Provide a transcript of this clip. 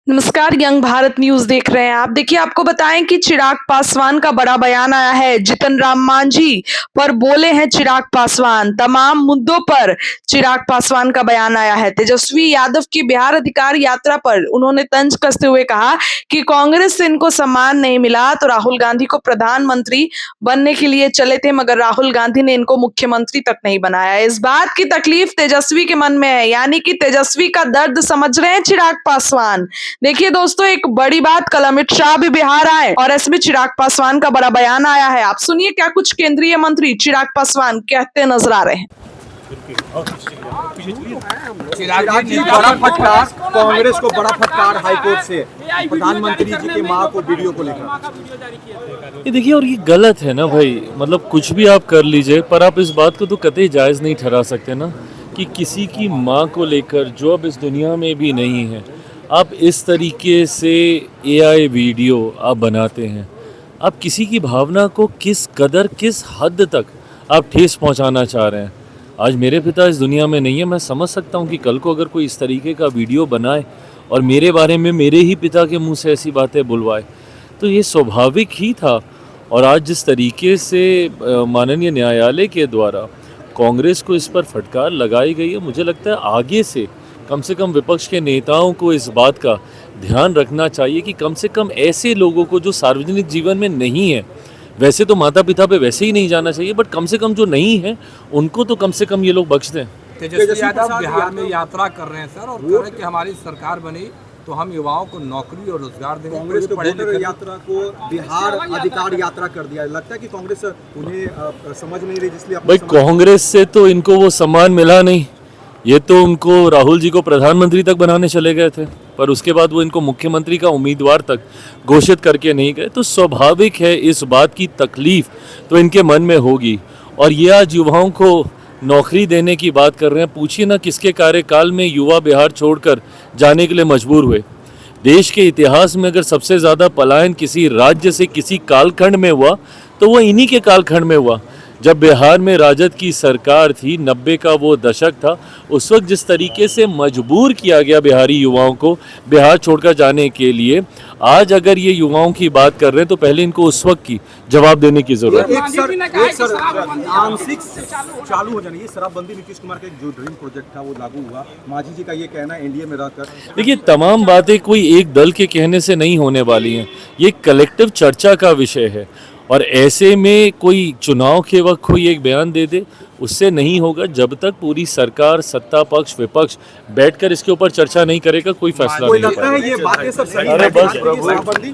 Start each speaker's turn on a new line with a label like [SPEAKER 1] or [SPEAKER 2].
[SPEAKER 1] नमस्कार, young Bharat news देख रहे हैं आप। देखिए, आपको बताएं कि चिराग पासवान का बड़ा बयान आया है। जीतन राम मांझी पर बोले हैं चिराग पासवान। तमाम मुद्दों पर चिराग पासवान का बयान आया है। तेजस्वी यादव की बिहार अधिकार यात्रा पर उन्होंने तंज कसते हुए कहा कि कांग्रेस से इनको सम्मान नहीं मिला तो राहुल गांधी को प्रधानमंत्री बनने के लिए चले थे, मगर राहुल गांधी ने इनको मुख्यमंत्री तक नहीं बनाया। इस बात की तकलीफ तेजस्वी के मन में है, यानी कि तेजस्वी का दर्द समझ रहे हैं चिराग पासवान। देखिए दोस्तों, एक बड़ी बात, कल अमित शाह भी बिहार आए और इसमें चिराग पासवान का बड़ा बयान आया है। आप सुनिए क्या कुछ केंद्रीय मंत्री चिराग पासवान कहते नजर आ रहे हैं।
[SPEAKER 2] चिराग जी, बड़ा फटकार, कांग्रेस को बड़ा फटकार हाईकोर्ट से प्रधानमंत्री जी के मां को वीडियो को लेकर।
[SPEAKER 3] ये देखिए, और ये गलत है ना भाई। मतलब कुछ भी आप कर लीजिए, पर आप इस बात को तो कतई जायज़ नहीं ठहरा सकते ना कि किसी की माँ को लेकर, जो अब इस दुनिया में भी नहीं है, आप इस तरीके से एआई वीडियो आप बनाते हैं। आप किसी की भावना को किस कदर, किस हद तक आप ठेस पहुंचाना चाह रहे हैं। आज मेरे पिता इस दुनिया में नहीं है, मैं समझ सकता हूं कि कल को अगर कोई इस तरीके का वीडियो बनाए और मेरे बारे में मेरे ही पिता के मुंह से ऐसी बातें बुलवाए, तो ये स्वाभाविक ही था। और आज जिस तरीके से माननीय न्यायालय के द्वारा कांग्रेस को इस पर फटकार लगाई गई है, मुझे लगता है आगे से कम विपक्ष के नेताओं को इस बात का ध्यान रखना चाहिए कि कम से कम ऐसे लोगों को जो सार्वजनिक जीवन में नहीं है, वैसे तो माता पिता पे वैसे ही नहीं जाना चाहिए, बट कम से कम जो नहीं है उनको तो कम से कम ये लोग बख्श दें।
[SPEAKER 4] तेजस्वी यादव बिहार में यात्रा कर रहे हैं सर, और कह रहे हैं कि हमारी सरकार बनी तो हम युवाओं को नौकरी और रोजगार देंगे।
[SPEAKER 2] कांग्रेस को वोटर यात्रा को बिहार अधिकार यात्रा कर दिया। लगता है कि कांग्रेस उन्हें समझ नहीं रही, इसलिए
[SPEAKER 3] भाई कांग्रेस से तो इनको वो सम्मान मिला नहीं। ये तो उनको राहुल जी को प्रधानमंत्री तक बनाने चले गए थे, पर उसके बाद वो इनको मुख्यमंत्री का उम्मीदवार तक घोषित करके नहीं गए। तो स्वाभाविक है इस बात की तकलीफ तो इनके मन में होगी। और ये आज युवाओं को नौकरी देने की बात कर रहे हैं। पूछिए ना किसके कार्यकाल में युवा बिहार छोड़कर जाने के लिए मजबूर हुए। देश के इतिहास में अगर सबसे ज़्यादा पलायन किसी राज्य से किसी कालखंड में हुआ तो वो इन्हीं के कालखंड में हुआ, जब बिहार में राजद की सरकार थी। 90 का वो दशक था। उस वक्त जिस तरीके से मजबूर किया गया बिहारी युवाओं को बिहार छोड़कर जाने के लिए, आज अगर ये युवाओं की बात कर रहे हैं तो पहले इनको उस वक्त की जवाब देने की जरूरत है।
[SPEAKER 2] आंशिक चालू हो जाने, ये शराबबंदी नीतीश कुमार का जो ड्रीम प्रोजेक्ट था वो लागू हुआ। मांझी जी का ये कहना है एनडीए में रहकर।
[SPEAKER 3] देखिए, तमाम बातें कोई एक दल के कहने से नहीं होने वाली हैं। ये कलेक्टिव चर्चा का विषय है, और ऐसे में कोई चुनाव के वक्त कोई एक बयान दे दे, उससे नहीं होगा। जब तक पूरी सरकार, सत्ता पक्ष, विपक्ष बैठकर इसके ऊपर चर्चा नहीं करेगा, कोई फैसला नहीं
[SPEAKER 2] लगता है ये बातें सब सही है।
[SPEAKER 3] अरे बस प्रभु।